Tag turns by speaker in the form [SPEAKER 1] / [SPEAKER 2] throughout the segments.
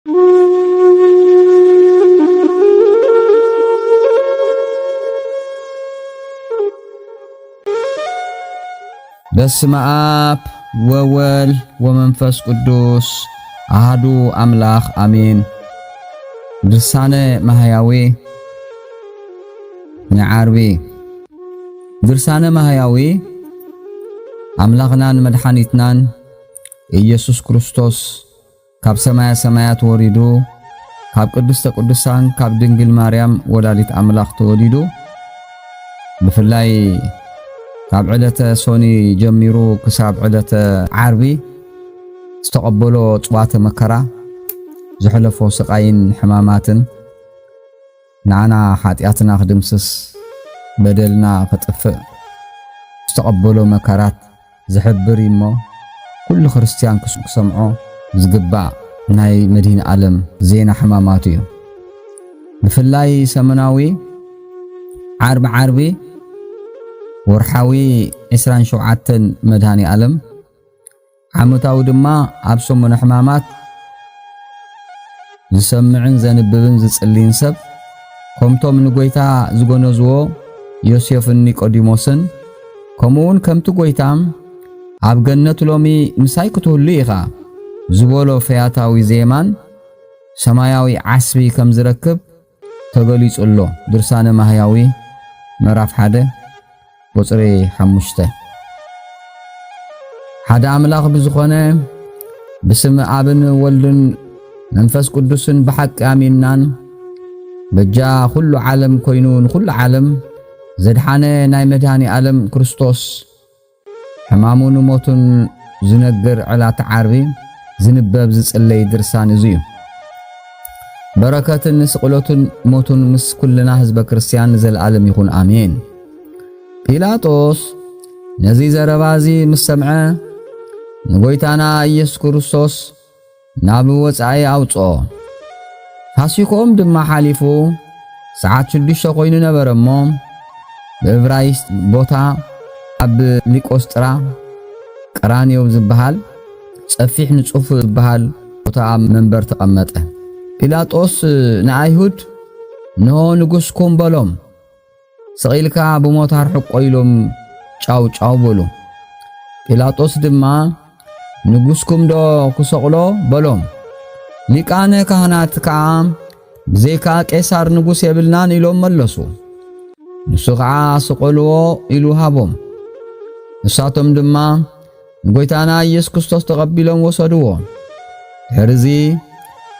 [SPEAKER 1] በስመ አብ ወወልድ ወመንፈስ ቅዱስ አሐዱ አምላክ አሜን። ድርሳነ ማህያዊ ነዓርቢ ድርሳነ ማህያዊ አምላክናን መድኃኒትናን ኢየሱስ ክርስቶስ ካብ ሰማያ ሰማያት ወሪዱ ካብ ቅድስተ ቅዱሳን ካብ ድንግል ማርያም ወላዲት አምላክ ተወሊዱ ብፍላይ ካብ ዕለተ ሶኒ ጀሚሩ ክሳብ ዕለተ ዓርቢ ዝተቀበሎ ጽዋተ መከራ ዝሕለፎ ስቃይን ሕማማትን ንዓና ኃጢአትና ክድምስስ በደልና ከጥፍእ ዝተቀበሎ መከራት ዝሕብር እሞ ኩሉ ክርስቲያን ክሰምዖ ዝግባእ ናይ መድህን ዓለም ዜና ሕማማት እዩ። ብፍላይ ሰሙናዊ ዓርቢ ወርሓዊ 27 መድሃኒ ዓለም ዓመታዊ ድማ ኣብ ሰሙነ ሕማማት ዝሰምዕን ዘንብብን ዝጽልይን ሰብ ከምቶም ንጎይታ ዝጎነዝዎ ዮሴፍን ኒቆዲሞስን ከምኡውን ከምቲ ጎይታም ኣብ ገነት ሎሚ ምሳይ ክትህሉ ኢኻ ዝበሎ ፈያታዊ ዜማን ሰማያዊ ዓስቢ ከም ዝረክብ ተገሊጹሎ ድርሳነ ማህያዊ ምዕራፍ 1 ቁጽሪ 5 ሓደ አምላኽ ብዝኾነ ብስም አብን ወልድን መንፈስ ቅዱስን በሐቅ አሚናን በጃ ሁሉ ዓለም ኮይኑ ንኩሉ ዓለም ዘድሓነ ናይ መድሃኒ ዓለም ክርስቶስ ሕማሙን ሞቱን ዝነግር ዕላት ዓርቢ ዝንበብ ዝጽለይ ድርሳን እዩ። በረከትን ስቅሎትን ሞቱን ምስ ኩልና ህዝበ ክርስቲያን ዘለዓለም ይኹን አሜን። ጲላጦስ ነዚ ዘረባዚ ምስ ሰምዐ ንጎይታና ኢየሱስ ክርስቶስ ናብ ወጻኢ አውጽኦ ፋሲኮም ድማ ሓሊፉ ሰዓት 6 ኮይኑ ነበረሞ በዕብራይስጥ ቦታ ኣብ ሊቆስጥራ ቀራንዮ ዝበሃል ጸፊሕ ንጹፍ ዝበሃል ቦታ መንበር ተቐመጠ። ጲላጦስ ንአይሁድ ንሆ ንጉስኩም በሎም ሰቂልካ ብሞታር ሕቆይሎም ጫው በሉ። ጲላጦስ ድማ ንጉስኩም ዶ ክሰቅሎ በሎም። ሊቃነ ካህናት ከዓ ብዘይካ ቄሳር ንጉስ የብልናን ኢሎም መለሱ። ንሱ ከዓ ስቆልዎ ኢሉ ሃቦም። ንሳቶም ድማ ጎይታና ኢየሱስ ክርስቶስ ተቀቢሎም ወሰድዎ። ሕርዚ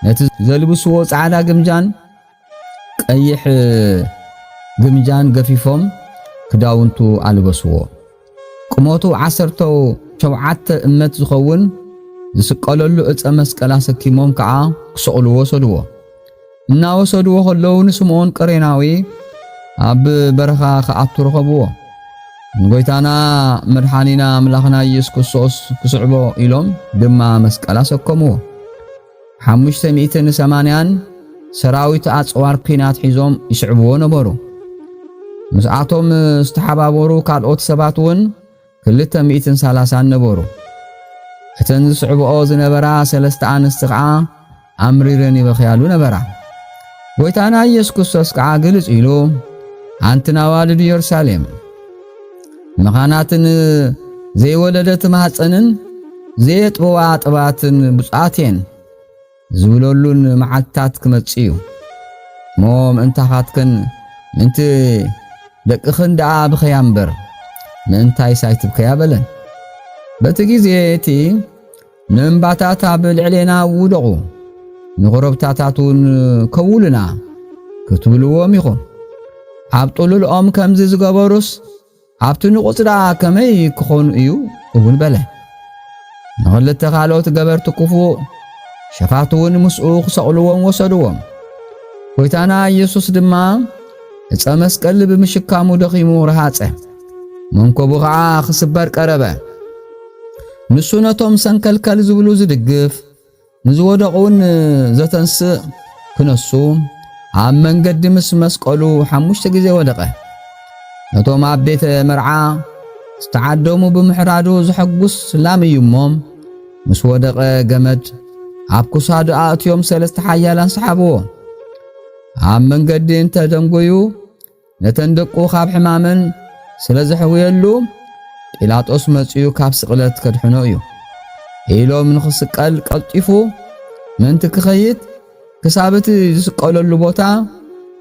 [SPEAKER 1] ነቲ ዘልብስዎ ጻዕዳ ግምጃን ቀይሕ ግምጃን ገፊፎም ክዳውንቱ አልበስዎ። ቁመቱ 17 እመት ዝኸውን ዝስቀለሉ ዕፀ መስቀል ሰኪሞም ከዓ ክሰቅልዎ ወሰድዎ። እናወሰድዎ ከለዉ ንስምዖን ቀሬናዊ ኣብ በረኻ ከኣቱ ረኸብዎ። ንጎይታና መድሓኒና አምላኽና ኢየሱስ ክርስቶስ ክስዕቦ ኢሎም ድማ መስቀል ሰከምዎ። 580 ሰራዊት ኣጽዋር ኲናት ሒዞም ይስዕብዎ ነበሩ። ምስኣቶም ዝተሓባበሩ ካልኦት ሰባት እውን 230 ነበሩ። እተን ዝስዕብኦ ዝነበራ 3 ኣንስቲ ከዓ ኣምሪረን ይበኽያሉ ነበራ። ጎይታና ኢየሱስ ክርስቶስ ከዓ ግልጽ ኢሉ ኣንትና ዋልድ ኢየሩሳሌም መኻናትን ዘይወለደት ማሕፀንን ዘየጥበዋ ጥባትን ብጻቴን ዝብለሉን መዓልታት ክመጽ እዩ ሞ ምእንታኻትከን ምንቲ ደቅኽን ደኣ ብኸያ እምበር ምእንታይ ሳይትብከያ በለን። በቲ ጊዜ እቲ ንእምባታት ኣብ ልዕሌና ውደቑ ንኾረብታታት እውን ከውልና ክትብልዎም ኢኹም። ኣብ ጡሉልኦም ከምዚ ዝገበሩስ ኣብቲ ንቁጽራ ከመይ ክኾኑ እዩ እውን በለ። ንኽልተ ካልኦት ገበርቲ ክፉእ ሸፋት እውን ምስኡ ክሰቕልዎም ወሰድዎም። ጎይታና ኢየሱስ ድማ ዕፀ መስቀል ብምሽካሙ ደኺሙ ረሃፀ። መንኮቡ ከዓ ክስበር ቀረበ። ንሱ ነቶም ሰንከልከል ዝብሉ ዝድግፍ ንዝወደቑን ዘተንስእ ክነሱ ኣብ መንገዲ ምስ መስቀሉ 5 ጊዜ ወደቀ። ነቶም ኣብ ቤተ መርዓ ዝተዓደሙ ብምሕራዱ ዝሐጉስ ላም እዩሞም ምስ ወደቀ ገመድ ኣብ ክሳዱ ኣእትዮም ሰለስተ ሓያላን ሰሓብዎ ኣብ መንገዲ እንተደንጎዩ ነተን ደቁ ካብ ሕማመን ስለ ዘሕውየሉ ጲላጦስ መጽኡ ካብ ስቕለት ከድሕኖ እዩ ኢሎም ንኽስቀል ቀልጢፉ ምንቲ ክኸይድ ክሳብቲ ዝስቀለሉ ቦታ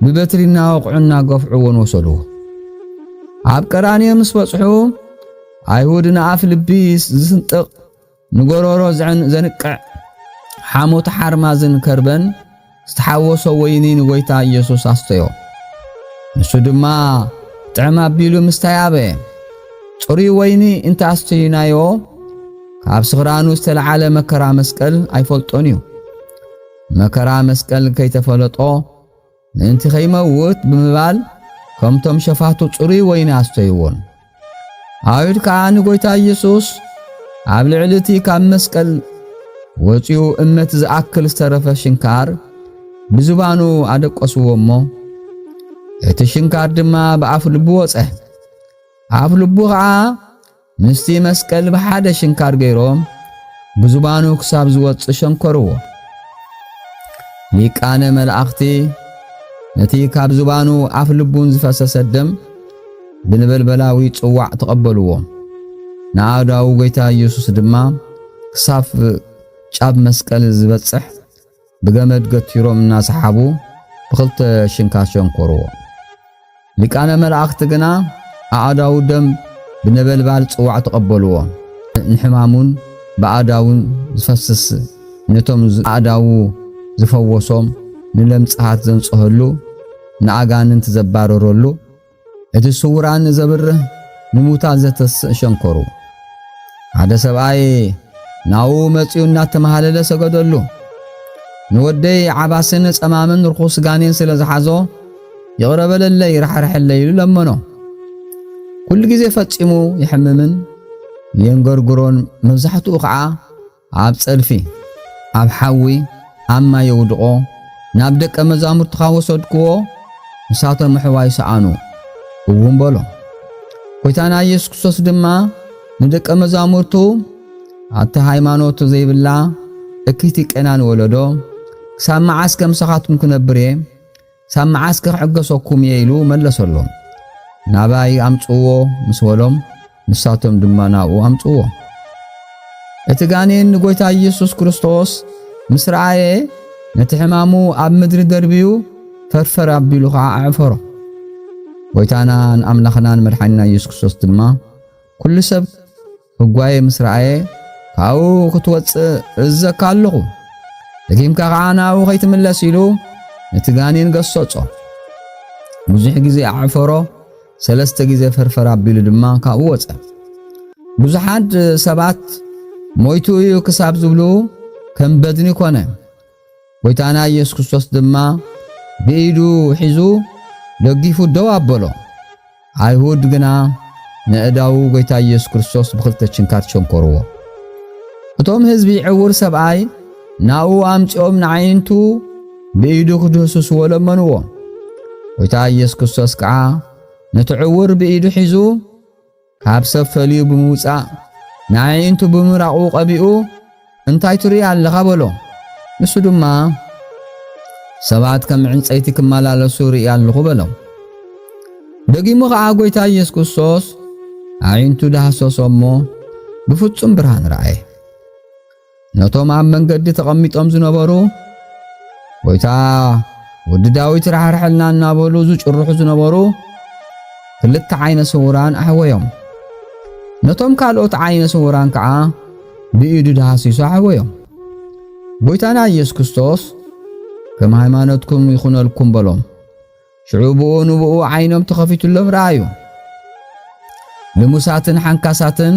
[SPEAKER 1] ብበትሪና ወቕዑና ገፍዑዎን ወሰዱዎ ኣብ ቀራንዮ ምስ በጽሑ ኣይሁድ ንኣፍ ልቢ ዝስንጥቕ ንጎሮሮ ዘንቅዕ ሓሞት ሓርማዝን ከርበን ዝተሓወሶ ወይኒ ንጎይታ ኢየሱስ ኣስተዮ ንሱ ድማ ጥዕም ኣቢሉ ምስተያበ ጽሩይ ወይኒ እንተ ኣስተይናዮ ካብ ስኽራኑ ዝተለዓለ መከራ መስቀል ኣይፈልጦን እዩ መከራ መስቀል ከይተፈለጦ ምእንቲ ኸይመውት ብምባል ከምቶም ሸፋቱ ጽሩይ ወይኒ ኣስተይዎን ኣይሁድ ከዓ ንጎይታ ኢየሱስ ኣብ ልዕሊ እቲ ካብ መስቀል ወፂኡ እመት ዝኣክል ዝተረፈ ሽንካር ብዝባኑ ኣደቆስዎ እሞ እቲ ሽንካር ድማ ብኣፍ ልቡ ወፀ ኣፍ ልቡ ከዓ ምስቲ መስቀል ብሓደ ሽንካር ገይሮም ብዝባኑ ክሳብ ዝወፅእ ሸንኮርዎ ሊቃነ መላእኽቲ ነቲ ካብ ዝባኑ ኣፍ ልቡን ዝፈሰሰ ደም ብነበልበላዊ ጽዋዕ ተቐበልዎ ንኣዳው ጎይታ ኢየሱስ ድማ ክሳብ ጫብ መስቀል ዝበጽሕ ብገመድ ገቲሮም እናሰሓቡ ብኽልተ ሽንካር ሸንኮርዎ ሊቃነ መላእኽቲ ግና ኣዳው ደም ብነበልባል ጽዋዕ ተቐበልዎ ንሕማሙን ብኣዳውን ዝፈስስ ነቶም ኣዳው ዝፈወሶም ንለምጽሓት ዘንጽህሉ ንኣጋንንት ዘባረረሉ እቲ ስውራን ዘብርህ ንሙታን ዘተስእ ሸንኮሩ ሓደ ሰብኣይ ናው መጽኡ እናተመሃለለ ሰገደሉ ንወደይ ዓባስን ጸማምን ርኩስ ጋኔን ስለ ዝሓዞ ይቕረበለለይ ይራሕርሐለይ ኢሉ ለመኖ ኩሉ ግዜ ፈጺሙ ይሕምምን የንገርግሮን መብዛሕትኡ ከዓ ኣብ ጸልፊ ኣብ ሓዊ ኣብ ማይ የውድቆ ናብ ደቀ መዛሙርትኻ ወሰድክዎ ንሳቶም ምሕዋይ ሰኣኑ እውን በሎ ጎይታና ኢየሱስ ክርስቶስ ድማ ንደቀ መዛሙርቱ ኣቲ ሃይማኖት ዘይብላ እኪቲ ቀናን ወለዶ ክሳብ መዓስ ከም ሰኻትኩም ክነብር እየ ክሳብ መዓስ ክሕገሰኩም እየ ኢሉ መለሰሎም ናባይ ኣምጽዎ ምስ በሎም ንሳቶም ድማ ናብኡ ኣምጽዎ እቲ ጋኔን ንጎይታ ኢየሱስ ክርስቶስ ምስ ረኣየ ነቲ ሕማሙ ኣብ ምድሪ ደርቢዩ ፈርፈር ኣቢሉ ከዓ ኣዕፈሮ ጎይታናን ኣምላኽናን መድሓኒና ኢየሱስ ክርስቶስ ድማ ኩሉ ሰብ ህጓየ ምስ ረኣየ ካብኡ ክትወፅእ እዘካ ኣለኹ ደጊምካ ከዓ ናብኡ ከይትምለስ ኢሉ ነቲ ጋኔን ገሰጾ ብዙሕ ግዜ ኣዕፈሮ ሰለስተ ግዜ ፈርፈር ኣቢሉ ድማ ካብኡ ወፀ ብዙሓት ሰባት ሞይቱ እዩ ክሳብ ዝብሉ ከም በድኒ ኮነ ጎይታና ኢየሱስ ክርስቶስ ድማ ብኢዱ ሒዙ ደጊፉ ደው ኣበሎ ኣይሁድ ግና ንእዳው ጎይታ ኢየሱስ ክርስቶስ ብኽልተ ችንካር ሸንኮርዎ እቶም ህዝቢ ዕውር ሰብኣይ ናኡ ኣምጪኦም ንዓይንቱ ብኢዱ ክድህስስዎ ለመንዎ ጎይታ ኢየሱስ ክርስቶስ ከዓ ነቲ ዕውር ብኢዱ ሒዙ ካብ ሰብ ፈልዩ ብምውፃእ ንዓይንቱ ብምራቑ ቀቢኡ እንታይ ትርኢ ኣለኻ በሎ ንሱ ድማ ሰባት ከም ዕንፀይቲ ክመላለሱ ርኢ ኣለኹ በሎ ደጊሙ ከዓ ጎይታ ኢየሱስ ክርስቶስ ዓይንቱ ዳሃሰሶሞ ብፍጹም ብርሃን ረአየ ነቶም ኣብ መንገዲ ተቐሚጦም ዝነበሩ ጎይታ ወዲ ዳዊት ራሕርሐልና እናበሉ ዝጭርሑ ዝነበሩ ክልተ ዓይነ ስውራን ኣሕወዮም ነቶም ካልኦት ዓይነ ስውራን ከዓ ብኢዱ ዳሃሲሱ ኣሕወዮም ጎይታና ኢየሱስ ክርስቶስ ከም ሃይማኖትኩም ይኹነልኩም በሎም ሽዑ ብኡ ንብኡ ዓይኖም ተኸፊቱሎም ረአዩ ልሙሳትን ሓንካሳትን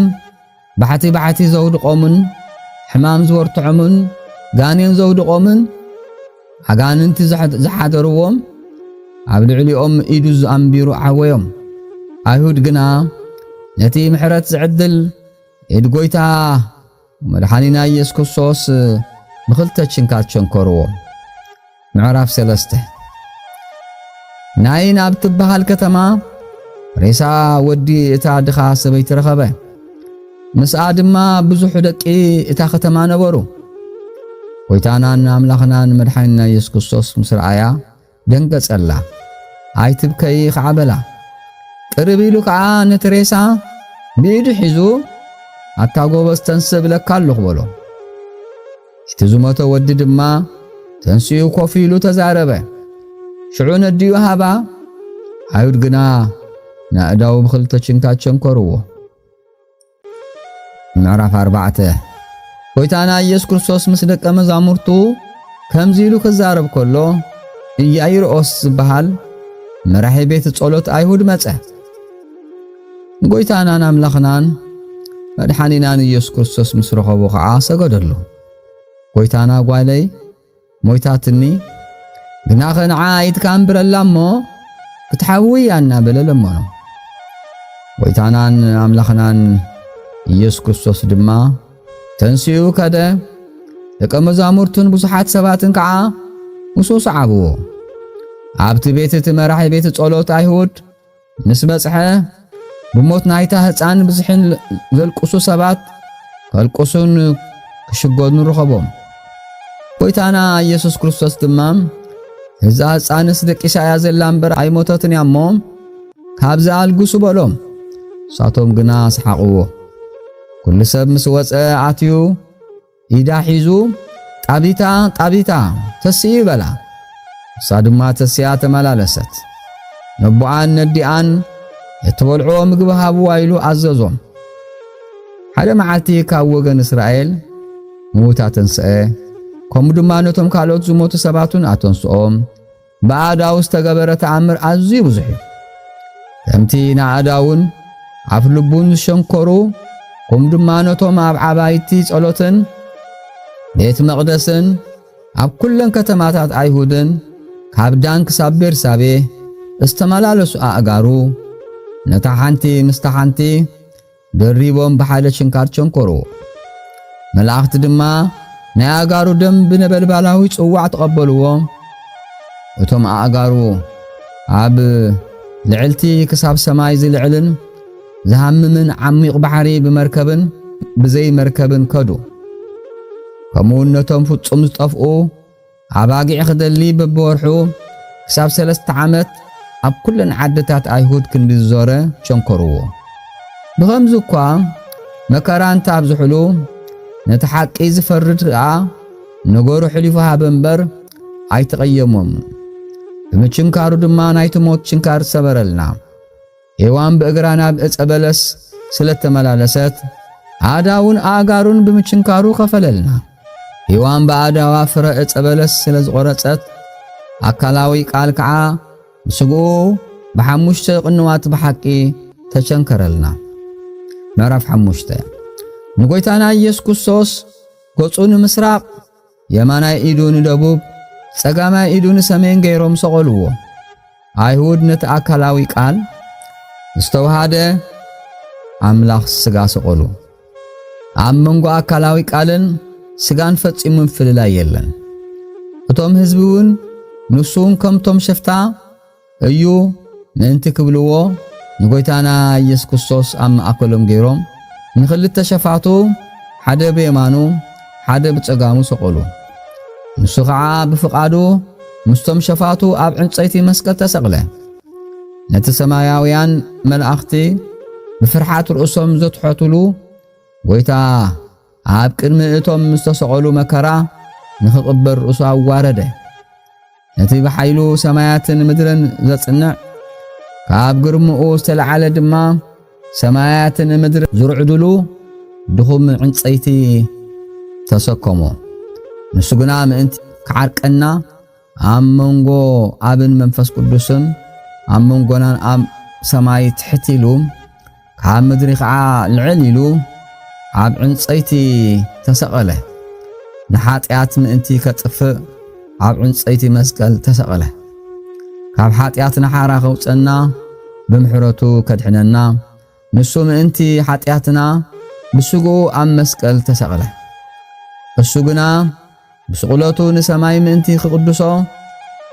[SPEAKER 1] ባሕቲ ዘውድቆምን ሕማም ዝወርትዖምን ጋኔን ዘውድቆምን ኣጋንንቲ ዝሓደርዎም ኣብ ልዕሊኦም ኢዱ ዝኣንቢሩ ዓወዮም ኣይሁድ ግና ነቲ ምሕረት ዝዕድል ኢድ ጎይታ መድሓኒና ኢየሱስ ክርስቶስ ብኽልተ ችንካር ሸንኮርዎ ምዕራፍ 3 ናይ ናብ ትበሃል ከተማ ሬሳ ወዲ እታ ድኻ ሰበይቲ ረኸበ ምስኣ ድማ ብዙሕ ደቂ እታ ከተማ ነበሩ ጎይታናን አምላኽናን መድኃኒትና ኢየሱስ ክርስቶስ ምስ ረአያ ደንገጸላ ኣይትብከይ ከዓ በላ ቅርብ ኢሉ ከዓ ነቲ ሬሳ ብኢዱ ሒዙ ኣታ ጎበዝ ተንስእ ብለካ ኣለኹ በሎ እቲ ዝሞተ ወዲ ድማ ተንስኡ ኮፍ ኢሉ ተዛረበ ሽዑ ነድዩ ሃባ ኣይሁድ ግና ናእዳው ብኽልተ ችንካር ቸንከርዎ ምዕራፍ 4 ጎይታና ኢየሱስ ክርስቶስ ምስ ደቀ መዛሙርቱ ከምዚ ኢሉ ክዛረብ ከሎ ኢያኢሮስ ዝበሃል መራሒ ቤት ጸሎት ኣይሁድ መጸ ጎይታናን አምላኽናን መድኃኒናን ኢየሱስ ክርስቶስ ምስ ረኸቡ ከዓ ሰገደሉ ጎይታና ጓለይ ሞይታትኒ ግና ኸንዓ ይትካንብረላ እሞ ክትሓውያና በለለሞኖ ጎይታናን አምላኽናን ኢየሱስ ክርስቶስ ድማ ተንስኡ ከደ ደቀ መዛሙርቱን ብዙሓት ሰባትን ከዓ ምስ ሰዓብዎ ኣብቲ ቤት እቲ መራሒ ቤት ጸሎት ኣይሁድ ምስ በጽሐ ብሞት ናይታ ህፃን ብዝሕን ዘልቁሱ ሰባት ከልቁሱን ክሽጎዱን ረኸቦም ጎይታና ኢየሱስ ክርስቶስ ድማ እዛ ህፃንስ ደቂሳ እያ ዘላ እምበር ኣይሞተትን እያ እሞ ካብዚ ኣልጉሱ በሎም ሳቶም ግና ሰሓቕዎ ኩሉ ሰብ ምስ ወፀ ኣትዩ ኢዳ ሒዙ ጣቢታ ጣቢታ ተስኢ በላ እሳ ድማ ተስያ ተመላለሰት ነቦኣን ነዲኣን የተበልዖ ምግቢ ሃብዋ ኢሉ ኣዘዞም ሓደ መዓልቲ ካብ ወገን እስራኤል ሙታ ተንስአ ከምኡ ድማ ነቶም ካልኦት ዝሞቱ ሰባቱን ኣተንስኦም ብኣእዳው ዝተገበረ ተኣምር ኣዝዩ ብዙሕ ከምቲ ንኣእዳውን ኣፍ ልቡን ዝሸንከሩ ከምኡ ድማ ነቶም ኣብ ዓባይቲ ጸሎትን ቤት መቕደስን ኣብ ኩለን ከተማታት ኣይሁድን ካብ ዳን ክሳብ ቤርሳቤ እስተመላለሱ ኣእጋሩ ነታ ሓንቲ ምስታ ሓንቲ ደሪቦም ብሓደ ችንካር ቸንከሩ መላእኽቲ ድማ ናይ ኣእጋሩ ደም ብነበልባላዊ ጽዋዕ ተቐበልዎ እቶም ኣእጋሩ ኣብ ልዕልቲ ክሳብ ሰማይ ዝልዕልን ዝሃምምን ዓሚቕ ባሕሪ ብመርከብን ብዘይ መርከብን ከዱ ከምኡውን ነቶም ፍጹም ዝጠፍኡ ኣባጊዕ ክደሊ በብወርሑ ክሳብ 3 ዓመት ኣብ ኩለን ዓድታት ኣይሁድ ክንዲ ዝዞረ ቸንከርዎ ብኸምዚ እኳ መከራ እንታብዝሕሉ ነቲ ሓቂ ዝፈርድ ከዓ ነገሩ ሕሊፉ ሃበ እምበር ኣይተቐየሞም ብምችንካሩ ድማ ናይቲ ሞት ችንካር ሰበረልና ሔዋን ብእግራ ናብ ዕፀ በለስ ስለተመላለሰት ኣዳውን ኣእጋሩን ብምችንካሩ ከፈለልና ሔዋን በኣዳዋ ፍረ ዕፀ በለስ ስለ ዝቆረፀት ኣካላዊ ቃል ከዓ ምስግኡ ብሓሙሽተ ቅንዋት ብሓቂ ተቸንከረልና ምዕራፍ 5 ንጎይታና ኢየሱስ ክርስቶስ ገጹ ንምስራቅ የማናይ ኢዱ ንደቡብ ጸጋማይ ኢዱ ንሰሜን ገይሮም ሰቐልዎ ኣይሁድ ነቲ ኣካላዊ ቃል ዝተዋሃደ ኣምላኽ ስጋ ሰቐሉ ኣብ መንጎ ኣካላዊ ቃልን ስጋን ፈጺሙ ፍልላይ የለን እቶም ህዝቢውን ንሱን ከምቶም ሸፍታ እዩ ምእንቲ ክብልዎ ንጎይታና ኢየሱስ ክርስቶስ ኣብ ማእከሎም ገይሮም ንኽልተ ሸፋቱ ሓደ ብየማኑ ሓደ ብጸጋሙ ሰቐሉ ንሱ ከዓ ብፍቓዱ ምስቶም ሸፋቱ ኣብ ዕንፀይቲ መስቀል ተሰቕለ ነቲ ሰማያውያን መላእኽቲ ብፍርሓት ርእሶም ዘትሐትሉ ጎይታ ኣብ ቅድሚ እቶም ዝተሰቐሉ መከራ ንኽቕበር ርእሱ ኣዋረደ ነቲ ብሓይሉ ሰማያትን ምድርን ዘጽንዕ ካብ ግርምኡ ዝተለዓለ ድማ ሰማያትን ምድር ዝርዕድሉ ድኹም ዕንፀይቲ ተሰከሞ ንሱ ግና ምእንቲ ክዓርቀና ኣብ መንጎ ኣብን መንፈስ ቅዱስን ኣብ መንጎናን ኣብ ሰማይ ትሕት ኢሉ ካብ ምድሪ ከዓ ልዕል ኢሉ ኣብ ዕንፀይቲ ተሰቐለ ንሓጢኣት ምእንቲ ከጥፍእ ኣብ ዕንፀይቲ መስቀል ተሰቐለ ካብ ሓጢኣት ንሓራ ከውፀና ብምሕረቱ ከድሕነና ንሱ ምእንቲ ሓጢኣትና ብስጉኡ ኣብ መስቀል ተሰቐለ እሱ ግና ብስቕለቱ ንሰማይ ምእንቲ ክቅድሶ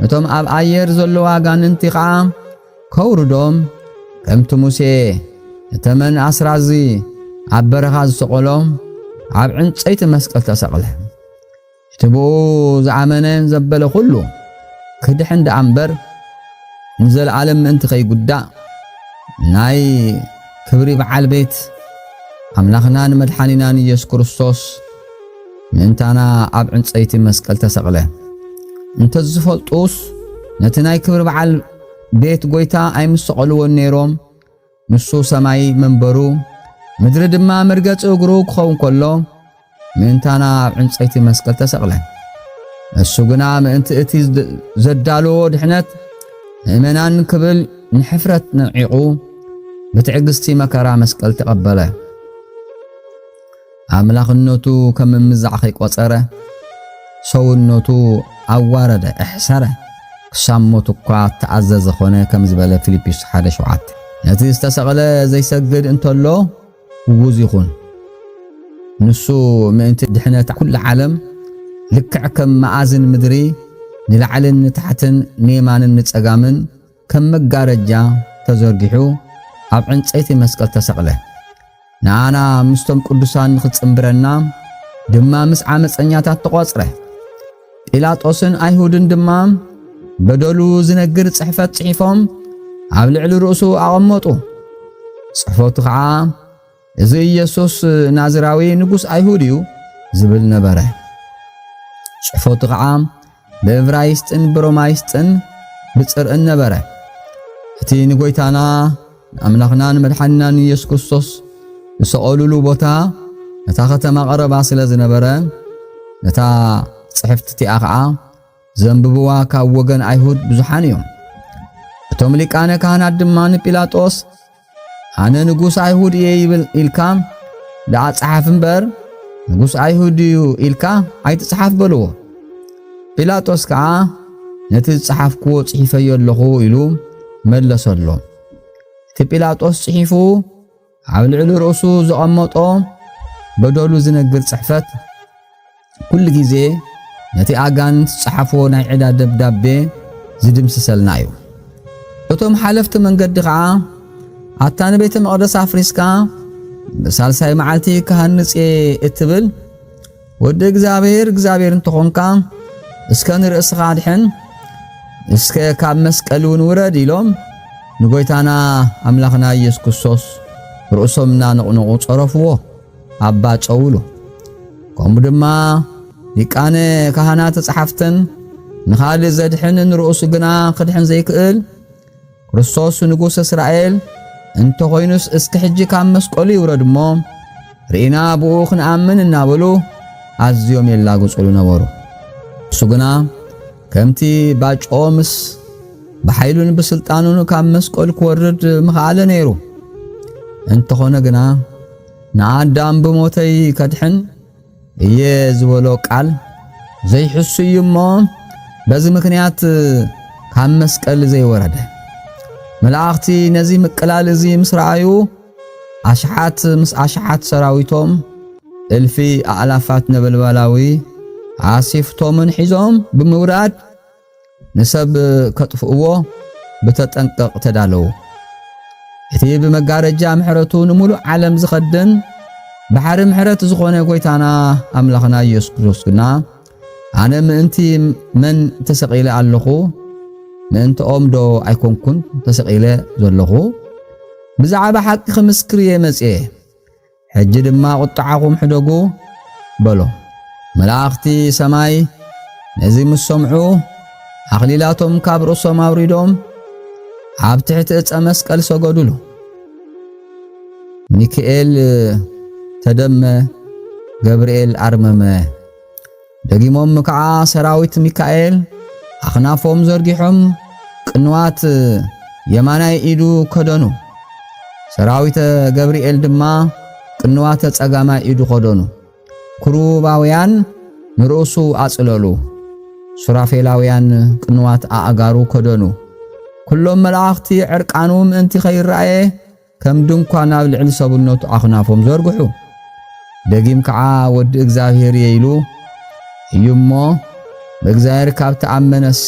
[SPEAKER 1] ነቶም ኣብ ኣየር ዘለዋ ኣጋንንቲ ከዓ ከውርዶም ከምቲ ሙሴ ነተመን ኣስራዚ ኣብ በረኻ ዝተቆሎም ኣብ ዕንፀይቲ መስቀል ተሰቕለ تبو زعمنا زبل كله كدحن دا أمبر نزل عالم انت خي قدع ناي كبري بعال بيت أملاخنا مدحانينا يسوع كريستوس انت أنا أبعن صيتي مسكال تسقله انت زفلطوس نتناي كبر بعال بيت قويتا أي مسقلو النيروم نسو سماي منبرو مدر دما مرقص اغرو كون كله من تانا عنصيتي مسقل تسقله السوغنا انت اتي زدالو دحنت منان كبل نحفرت نعيقو بتعقستي مكرا مسقل تقبله املاخنوتو كم مزعخي قصره سونوتو اوارد احسره ساموتو كا تعزز خونه كم زبله فيليبيس 1:7 نتي استسقله زي سجد انتلو ووز يخون نسو ما انت دحنت كل عالم لكع كم معازن مدري نلعلن تحتن نيمان نصقامن كم مغارجا تزرغحو اب عنصيتي مسقل تسقله نانا مستم قدوسان نخصمبرنا دما مس عمصኛታት ተቆጽره ጲላጦስን አይሁድን ድማ በደሉ ዝነግር ጽሕፈት ጽሒፎም ኣብ ልዕሊ ርእሱ ኣቐመጡ ጽሕፈቱ ከዓ እዚ ኢየሱስ ናዝራዊ ንጉስ አይሁድ እዩ ዝብል ነበረ ጽሕፈቱ ከዓ በዕብራይስጥን በሮማይስጥን ብጽርእ ነበረ እቲ ንጎይታና አምላኽናን መድኃኒናን ኢየሱስ ክርስቶስ ሰቀሉሉ ቦታ ነታ ከተማ ቀረባ ስለ ዝነበረ ነታ ጽሕፍቲ ኣኸዓ ዘንብብዋ ካብ ወገን አይሁድ ብዙሓን እዮም እቶም ሊቃነ ካህናት ድማ ጲላጦስ አነ ንጉስ አይሁድ ይብል ኢልካ ዳ ጻሐፍ እምበር ንጉስ አይሁድ ኢልካ ኣይትጻሐፍ በልዎ ጲላጦስ ከዓ ነቲ ጻሐፍክዎ ጽሒፈዮ ኣለኹ ኢሉ መለሰሎ እቲ ጲላጦስ ጽሒፉ ኣብ ልዕሊ ርእሱ ዘቐመጦ በደሉ ዝነግር ጽሕፈት ኩሉ ግዜ ነቲ ኣጋንንት ጻሐፍዎ ናይ ዕዳ ደብዳቤ ዝድምስሰልና እዩ እቶም ሓለፍቲ መንገዲ ከዓ አታነ ቤተ መቅደስ አፍሪስካ በሳልሳይ መዓልቲ ካህንጽ እትብል ወደ እግዚአብሔር እንተኾንካ እስከ ንርእስኻ ድሕን እስከ ካብ መስቀሉን ውረድ ኢሎም ንጎይታና አምላኽና ኢየሱስ ክርስቶስ ርእሶምና ንቕንቑ ጸረፍዎ አባ ጨውሉ ከምኡ ድማ ሊቃነ ካህናት ጸሓፍትን ንኻልእ ዘድሕን ንርእሱ ግና ክድሕን ዘይክእል ክርስቶስ ንጉስ እስራኤል انت خوينس اسكحجي كام مسقولي يوردمو رينا بو خنامن እናበሉ አዝዮም የላጉጽሉ ነበሩ ሱግና ከምቲ ባጮምስ በኃይሉን በስልጣኑን ካም መስቆል ኮርድ መኻለ ነይሩ እንተ ሆነ ግና ናአዳም በሞተይ ከድሕን እየዝበሎ ቃል ዘይሕሱይሞ በዚህ ምክንያት ካም መስቀል ዘይወረደ መላእክቲ ነዚ መቀላል እዚ ምስራዩ አሽሓት ሰራዊቶም እልፊ አላፋት ነበልባላዊ አሲፍቶምን ሒዞም ብምውራድ ንሰብ ከጥፍእዎ በተጠንቀቅ ተዳለው እቲ በመጋረጃ ምሕረቱ ንሙሉ ዓለም ዝኸድን ባሕሪ ምሕረት ዝኾነ ጎይታና አምላኽና ኢየሱስ ክርስቶስና አነ ምእንቲ መን ተሰቂለ ኣለኹ ምእንቲ ኦምዶ ኣይኮንኩን ተሰቂለ ዘለኹ ብዛዕባ ሓቂ ክምስክር የመጽ ሕጂ ድማ ቁጣዓኹም ሕደጉ በሎ መላእክቲ ሰማይ ነዚ ምስ ሰምዑ ኣኽሊላቶም ካብ ርእሶም ኣውሪዶም ኣብ ትሕቲ ዕፀ መስቀል ሰገዱሉ ሚካኤል ተደመ ገብርኤል አርመመ ደጊሞም ከዓ ሰራዊት ሚካኤል አኽናፎም ዘርጊሖም ቅንዋት የማናይ ኢዱ ከደኑ ሰራዊት ገብርኤል ድማ ቅንዋት ጸጋማይ ኢዱ ከደኑ ኩሩባውያን ንርእሱ አጽለሉ ሱራፌላውያን ቅንዋት አጋሩ ከደኑ ኩሎም መላእክቲ ዕርቃኖም እንቲ ኸይራየ ከም ድንኳን ኣብ ልዕሊ ሰብነቱ አኽናፎም ዘርግሑ ደጊም ከዓ ወዲ እግዚአብሔር ይይሉ እዩሞ በእግዚአብሔር ካብ ተአመነስ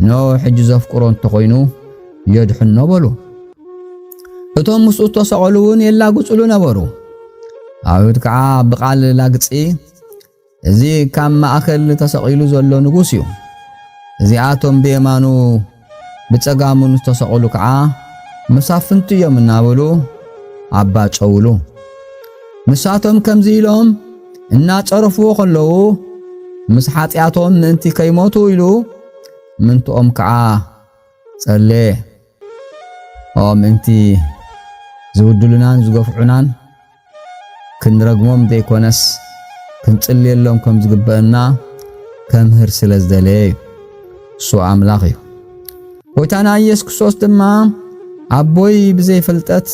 [SPEAKER 1] ኖ ሕጂ ዘፍቅሮ እንተኾይኑ የድሕኖ በሉ እቶም ምስኡ ተሰቀሉን የላጉጽሉ ነበሩ አይሁድ ከዓ በቃል ላግጺ እዚ ካብ ማእከል ተሰቂሉ ዘሎ ንጉስ እዩ እዚኣቶም ብየማኑ ብጸጋሙ ተሰቂሉ ከዓ መሳፍንት እዮም እናበሉ አባ ጨውሉ ንሳቶም ከምዚ ኢሎም እናጨረፍዎ ከለው ምስ ኃጢአቶም ምንቲ ከይሞቱ ኢሉ ምንትኦም ከዓ ጸለ ምንቲ ዝውድሉናን ዝገፍዑናን ክንረግሞም ዘይኮነስ ክንጽልየሎም ከም ዝግበአና ከምህር ስለ ዝደለየ እሱ አምላኽ እዩ ጎይታና ኢየሱስ ክርስቶስ ድማ አቦይ ብዘይ ፍልጠት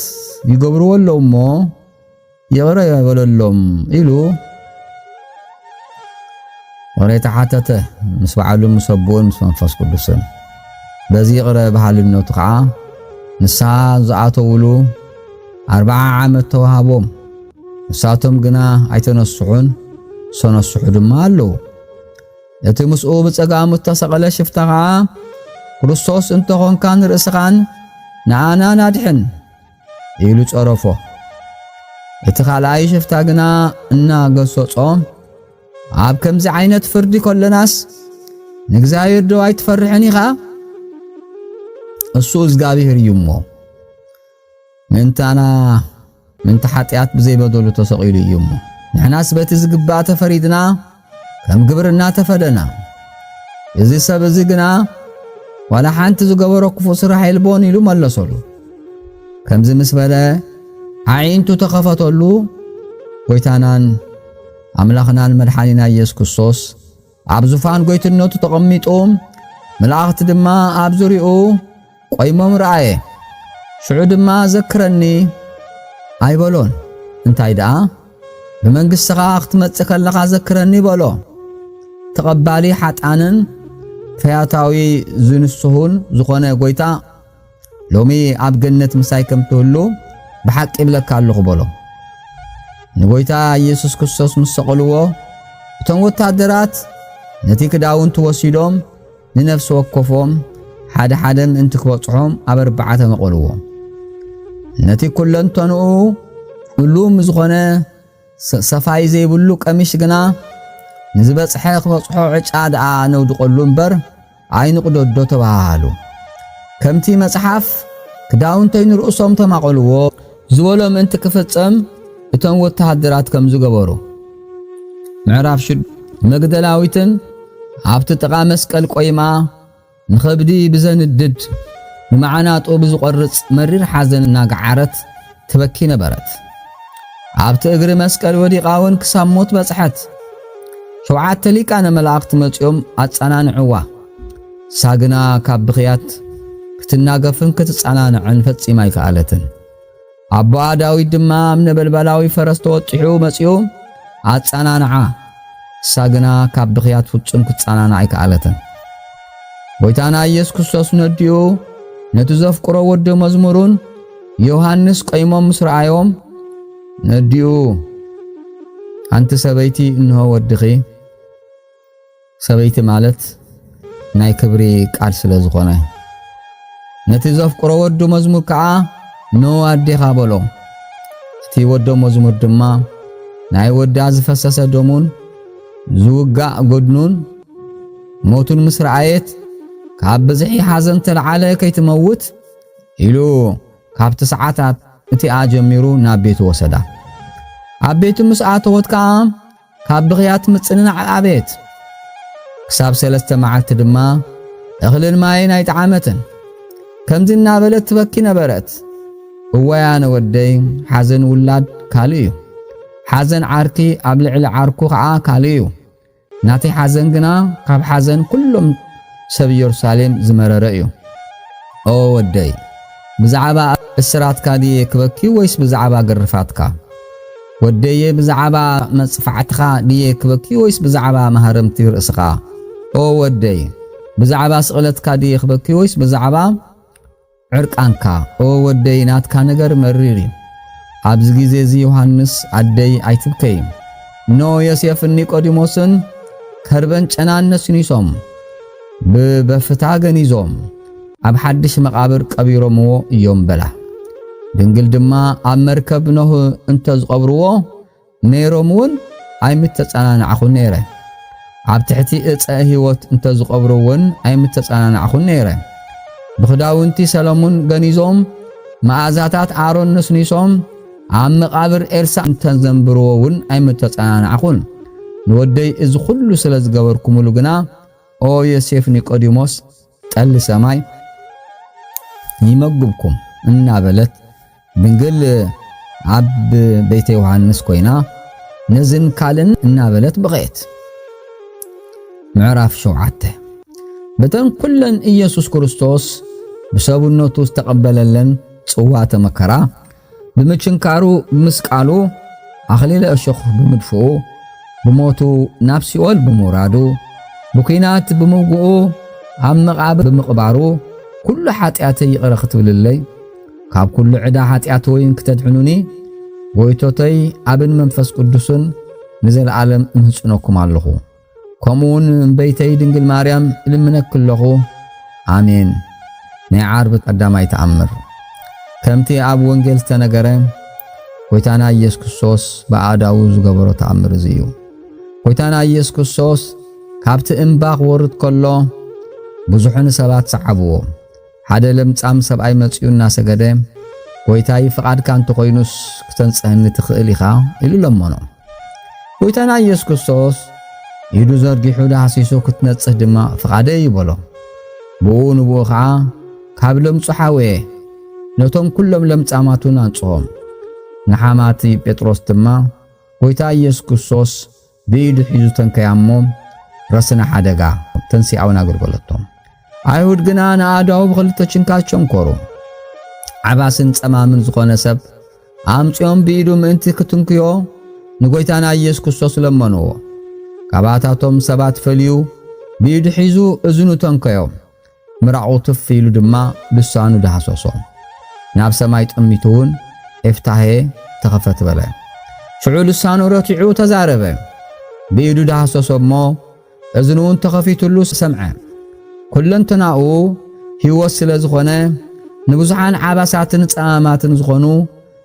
[SPEAKER 1] ይገብርዎለው እሞ ይቕረ ይበለሎም ኢሉ ወሬታ ሓተተ ምስ በዓሉ ምስ አቦን ምስ መንፈስ ቅዱስን በዚ ይቕረ ባህልነቱ ከዓ ንሳ ዝኣተውሉ 40 ዓመት ተዋሃቦም ንሳቶም ግና ኣይተነስሑን ሰነስሑ ድማ ኣለው እቲ ምስኡ ብጸጋሙ ተሰቐለ ሽፍታ ከዓ ክርስቶስ እንተኾንካን ርእስኻን ንኣና ናድሕን ኢሉ ጸረፎ እቲ ካልኣይ ሽፍታ ግና እናገሰጾ ኣብ ከምዚ ዓይነት ፍርዲ ኮለናስ ንእግዚአብሔር ዶ ኣይትፈርሕን ኢኻ እሱ እግዚአብሔር እዩ እሞ ምንታና ምንታ ኃጢአት ብዘይ በደሉ ተሰቂሉ እዩ እሞ ንሕናስ በቲ ዝግባእ ተፈሪድና ከም ግብርና ተፈደና እዚ ሰብ እዚ ግና ዋላ ሓንቲ ዝገበሮ ክፉእ ስራሕ የልቦን ኢሉ መለሰሉ ከምዚ ምስ በለ ዓይንቱ ተኸፈተሉ ጎይታናን አምላኽናን መድኃኒና ኢየሱስ ክርስቶስ ኣብ ዙፋን ጎይትነቱ ተቐሚጡ መላእኽቲ ድማ ኣብ ዙርያኡ ቆይሞም ረአየ ሽዑ ድማ ዘክረኒ ኣይበሎን እንታይ ደኣ ብመንግሥትኻ ክትመጽእ ከለኻ ዘክረኒ በሎ ተቐባሊ ሓጣንን ፈያታዊ ዝንስሁን ዝኾነ ጎይታ ሎሚ ኣብ ገነት ምሳይ ከም ትህሉ ብሓቂ ይብለካ ኣለኹ በሎ ንጎይታ ኢየሱስ ክርስቶስ ምስ ሰቀልዎ እቶም ወታደራት ነቲ ክዳውንቱ ወሲዶም ንነፍሲ ወከፎም ሓደ ሓደም እንትክበጽሖም ኣብ 4 መቀልዎ ነቲ ኩለንተንኡ ሁሉም ዝኾነ ሰፋይ ዘይብሉ ቀሚሽ ግና ንዝበጽሐ ክበጽሖ ዕጫ ደኣ ነውድቀሉ እምበር ኣይንቅደዶ ተባሃሉ ከምቲ መጽሓፍ ክዳውንተይ ንርእሶም ተማቀልዎ ዝበሎም እንቲ ክፍጸም እቶም ወታደራት ከም ዝገበሩ ምዕራፍ 6 መግደላዊትን ኣብቲ ጥቃ መስቀል ቆይማ ንኸብዲ ብዘንድድ ንማዓናጦ ብዝቆርጽ መሪር ሓዘን እናገዓረት ትበኪ ነበረት ኣብቲ እግሪ መስቀል ወዲቃውን ክሳብ ሞት በጽሐት 7 ሊቃነ መላእኽቲ መጽኦም ኣጸናንዕዋ ሳግና ካብ ብኽያት ክትናገፍን ክትጸናንዕን ፈጺማ ይከኣለትን አባ ዳዊት ድማ ነበልባላዊ ፈረስ ተወጥሑ መጽኡ ኣጸናንዓ ሳግና ካብ ብኽያት ፍጹም ክትጸናንዓ ይከኣለትን ጎይታና ኢየሱስ ክርስቶስ ነድዩ ነቲ ዘፍቅሮ ወዲ መዝሙሩን ዮሐንስ ቆይሞም ምስ ረአዮም ነድዩ ኣንቲ ሰበይቲ እንሆ ወድኺ ሰበይቲ ማለት ናይ ክብሪ ቃል ስለ ዝኾነ ነቲ ዘፍቅሮ ወዲ መዝሙር ከዓ ኖ አዴኻ በሎ እቲ ወዶ መዝሙር ድማ ናይ ወዳ ዝፈሰሰ ደሙን ዝውጋእ ጎድኑን ሞቱን ምስ ረአየት ካብ ብዝሒ ሓዘን ተለዓለ ከይትመውት ኢሉ ካብቲ ሰዓታት እቲኣ ጀሚሩ ናብ ቤቱ ወሰዳ ኣብ ቤቱ ምስ ኣተወት ከዓ ካብ ብኽያት ምጽንናዕ ኣቤት ክሳብ 3 መዓልቲ ድማ እኽልን ማይን ኣይጠዓመትን ከምዚ እናበለት ትበኪ ነበረት እወያነ ወደይ ሓዘን ውላድ ካልእ እዩ ሓዘን ዓርኪ ኣብ ልዕሊ ዓርኩ ከዓ ካልእ እዩ ናቲ ሓዘን ግና ካብ ሓዘን ኩሎም ሰብ ኢየሩሳሌም ዝመረረ እዩ ኦ ወደይ ብዛዕባ እስራትካ ድየ ክበኪ ወይስ ብዛዕባ ግርፋትካ ወደየ ብዛዕባ መጽፋዕትካ ድየ ክበኪ ወይስ ብዛዕባ መሃረምቲ ርእስኻ ኦ ወደይ ብዛዕባ ስቕለትካ ድየ ክበኪ ወይስ ብዛዕባ ዕርቃንካ ኦ ወደይ ናትካ ነገር መሪር እዩ ኣብዚ ግዜ እዚ ዮሐንስ አደይ ኣይትብከይ ኖ ዮሴፍን ኒቆዲሞስን ከርበን ጨናን ነስኒሶም በፍታ ገኒዞም ኣብ ሓድሽ መቃብር ቀቢሮምዎ እዮም በላ ድንግል ድማ ኣብ መርከብ ኖህ እንተ ዝቀብርዎ ነይሮምውን ኣይምተጸናንዓኹን ነይረ ኣብ ትሕቲ ዕፀ ህይወት እንተ ዝቐብሩውን ኣይምተጸናንዓኹን ነይረ ብኽዳውንቲ ሰሎሞን ገኒዞም መዓዛታት ኣሮን ነስኒሶም ኣብ መቓብር ኤልሳዕ እንተዘንብርዎውን ኣይምተጸናንዓኹን ንወደይ እዚ ኩሉ ስለ ዝገበርኩምሉ ግና ኦ ዮሴፍ ኒቆዲሞስ ጠሊ ሰማይ ይመግብኩም እናበለት ድንግል ኣብ ቤተ ዮሐንስ ኮይና ነዝን ካልን እናበለት በቐየት ምዕራፍ 7 በተን ኩለን ኢየሱስ ክርስቶስ በሰብነቱ ዝተቀበለለን ጽዋተ መከራ በመችንካሩ ምስቃሉ አኽሊለ እሾኽ በመድፍኡ በሞቱ ናብ ሲኦል በመውራዱ በኩናት በመውግኡ ኣብ መቃብር በመቅባሩ ኩሉ ኃጢአተይ ይቅር ክትብልለይ ካብ ኩሉ ዕዳ ኃጢአተይን ክትድሕኑኒ ጎይቶተይ ኣብን መንፈስ ቅዱስን ንዘለዓለም እምሕጽነኩም ኣለኹ ከምኡውን በይተይ ድንግል ማርያም ልምነክለኹ አሜን። ናይ ዓርብ ቀዳማይ ተኣምር ከምቲ ኣብ ወንጌል ዝተነገረ ጎይታና ኢየሱስ ክርስቶስ በኣዳው ዝገበሮ ተኣምር እዩ። ጎይታና ኢየሱስ ክርስቶስ ካብቲ እምባ ክወርድ ከሎ ብዙሕን ሰባት ሰዓብዎ ሓደ ለምጻም ሰብኣይ መጽኡ እናሰገደ ጎይታይ ፍቃድካ እንተኮይኑስ ክተንጽህኒ ትኽእል ኢኻ ኢሉ ለመኖ። ጎይታና ኢየሱስ ክርስቶስ ኢዱ ዘርጊሑ ዳሃሲሱ ክትነጽህ ድማ ፍቃደይ ይበሎ። ብኡ ንብኡ ከዓ ካብ ለምጹ ሓወየ ነቶም ኩሎም ለምጻማቱን አንጽሖም። ንሓማቲ ጴጥሮስ ድማ ጎይታ ኢየሱስ ክርስቶስ ብኢዱ ሒዙ ተንከያሞ ረስና ሓደጋ ተንሲኣውን አገልገለቶም። አይሁድ ግና ንኣዳው ብኽልተ ችንካት ቸንኮሩ። ዓባስን ጸማምን ዝኾነ ሰብ አምጽኦም ብኢዱ ምእንቲ ክትንክዮ ንጎይታና ኢየሱስ ክርስቶስ ለመንዎ። ካባታቶም ሰባት ፈልዩ ብኢዱ ሒዙ እዝኑ ተንከዮ ምራቁ ትፍ ኢሉ ድማ ልሳኑ ዳሃሶሶ ናብ ሰማይ ጥሚቱውን ኤፍታሄ ተኸፈት በለ። ሽዑ ልሳኑ ረቲዑ ተዛረበ ብኢዱ ዳሃሶሶ እሞ እዝኑውን ተኸፊቱሉ ሰምዐ። ኩለንተናኡ ሕይወት ስለ ዝኾነ ንብዙሓን ዓባሳትን ጸማማትን ዝኾኑ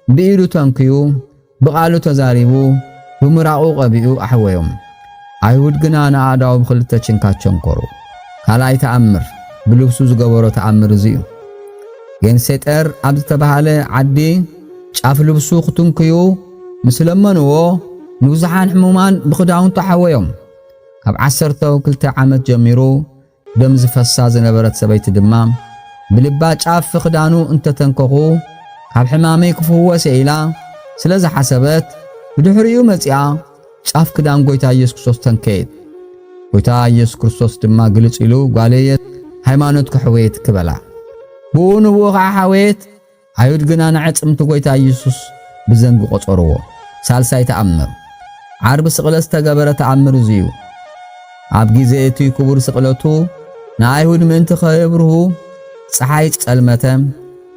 [SPEAKER 1] ብኢዱ ተንክዩ ብቓሉ ተዛሪቡ ብምራቁ ቀቢኡ ኣሕወዮም። አይሁድ ግና ንኣዳው ብኽልተ ችንካት ቸንኮሩ። ካልኣይ ተኣምር ብልብሱ ዝገበሮ ተኣምር እዩ። ጌንሴጠር ኣብ ዝተባሃለ ዓዲ ጫፍ ልብሱ ክትንክዩ ምስለመንዎ ንብዙሓን ሕሙማን ብኽዳውንቱ ሓወዮም። ካብ 12 ዓመት ጀሚሩ ደም ዝፈሳ ዝነበረት ሰበይቲ ድማ ብልባ ጫፍ ክዳኑ እንተተንከኹ ካብ ሕማመይ ክፍወስ ኢላ ስለ ዝሓሰበት ብድሕሪኡ መጽያ ጫፍ ክዳን ጎይታ ኢየሱስ ክርስቶስ ተንከየት። ጎይታ ኢየሱስ ክርስቶስ ድማ ግልጽ ኢሉ ጓለየ ሃይማኖት ክሕወየት ክበላ ብኡ ንብኡ ከዓ ሓወየት። አይሁድ ግና ንዕጽምቲ ጎይታ ኢየሱስ ብዘንጊ ቆጸርዎ። ሳልሳይ ተኣምር ዓርብ ስቕለት ዝተገበረ ተኣምር እዩ። ኣብ ግዜ እቲ ክቡር ስቕለቱ ንአይሁድ ምእንቲ ኸብርሁ ፀሓይ ጸልመተ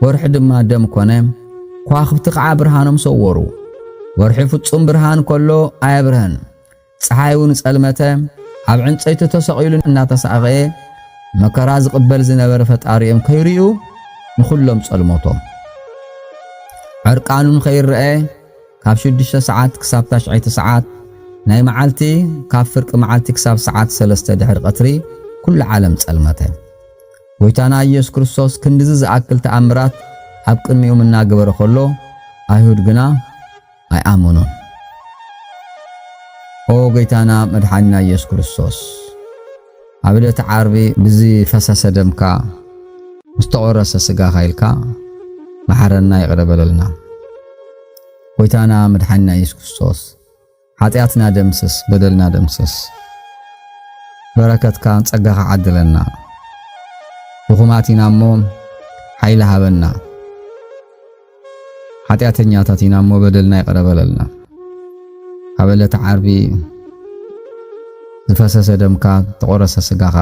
[SPEAKER 1] ወርሒ ድማ ደም ኮነ። ከዋኽብቲ ከዓ ብርሃኖም ሰወሩ። ወርሒ ፍጹም ብርሃን ከሎ ኣየብርህን። ፀሓይውን ጸልመተ ኣብ ዕንፀይቲ ተሰቒሉ እናተሳቐየ መከራ ዝቕበል ዝነበረ ፈጣሪኦም ከይርዩ ንኹሎም ጸልሞቶም ዕርቃኑን ከይርአ ካብ 6 ሰዓት ክሳብ 9 ሰዓት ናይ መዓልቲ ካብ ፍርቂ መዓልቲ ክሳብ ሰዓት 3 ድሕሪ ቀትሪ ኩሉ ዓለም ጸልመተ። ጎይታና ኢየሱስ ክርስቶስ ክንዲዚ ዝኣክል ተኣምራት ኣብ ቅድሚኦም እናገበረ ከሎ አይሁድ ግና ኣይኣመኑን። ኦ ጎይታና መድሓኒና ኢየሱስ ክርስቶስ ኣብ ዕለተ ዓርቢ ብዚ ፈሰሰ ደምካ ምስተቆረሰ ስጋኻ ኢልካ መሐረና ይቅር በለልና። ጎይታና መድሓኒና ኢየሱስ ክርስቶስ ኃጢአትና ደምስስ በደልና ደምስስ በረከትካ ጸጋኻ ዓድለና ድኹማቲና እሞ ኃይለ ሃበና ኃጢአተኛታቲና እሞ በደልና ይቅር በለልና። ኣብ ዕለተ ዓርቢ ዝፈሰሰ ደምካ ተቆረሰ ስጋኻ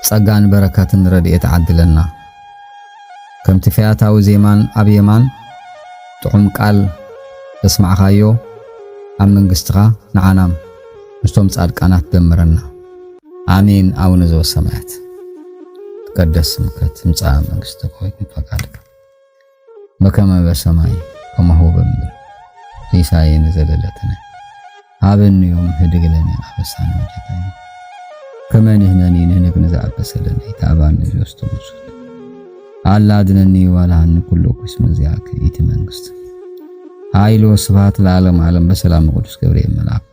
[SPEAKER 1] ጸጋን በረከትን ረድኤት ዓድለና። ከምቲ ፈያታዊ ዜማን ኣብ የማን ጥዑም ቃል ተስማዕኻዮ ኣብ መንግሥትኻ ንዓናም ምስቶም ጻድቃናት ደምረና። አሜን። አቡነ ዘበሰማያት ትቀደስ ስምከ ትምጻእ መንግሥትከ ወይኩን ፈቃድከ በከመ በሰማይ ከማሁ በምድር ሲሳየን ዘለለተነ አብን ዮም ህድግለነ አበሳነ ወጀታየ ከመን ይህነኒ ንህነግ ነዛበሰለነ ይታባን ጆስቶስ አላድነኒ ወላን ኩሉ ቅስም ዚያከ ኢቲ መንግስት ኃይል ወስብሐት ለዓለም ዓለም በሰላም ቅዱስ ገብርኤል መልአክ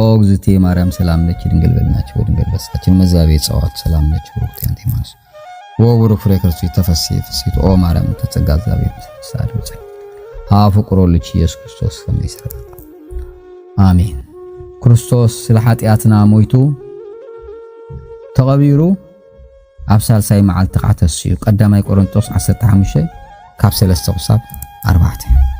[SPEAKER 1] ኦግዝቴ ማርያም ሰላም ለኪ ድንግል በልናችሁ ድንግል በስካችን መዛቤ ጸዋት ሰላም ለኪ ወቅት አንቲማስ ወወሩ ፍሬ ክርስቶስ ተፈሲ ፍሲት ኦ ማርያም ተጸጋዛ ቤት ሳድውጽ አፍቅሮ ልጅ ኢየሱስ ክርስቶስ ሰማይሰራ አሜን። ክርስቶስ ስለ ኃጢአትና ሞይቱ ተቀቢሩ አብሳል ሳይ መዓልቲ ቃተስዩ ቀዳማይ ቆሮንቶስ 15 ካብ 3 ቁሳብ 4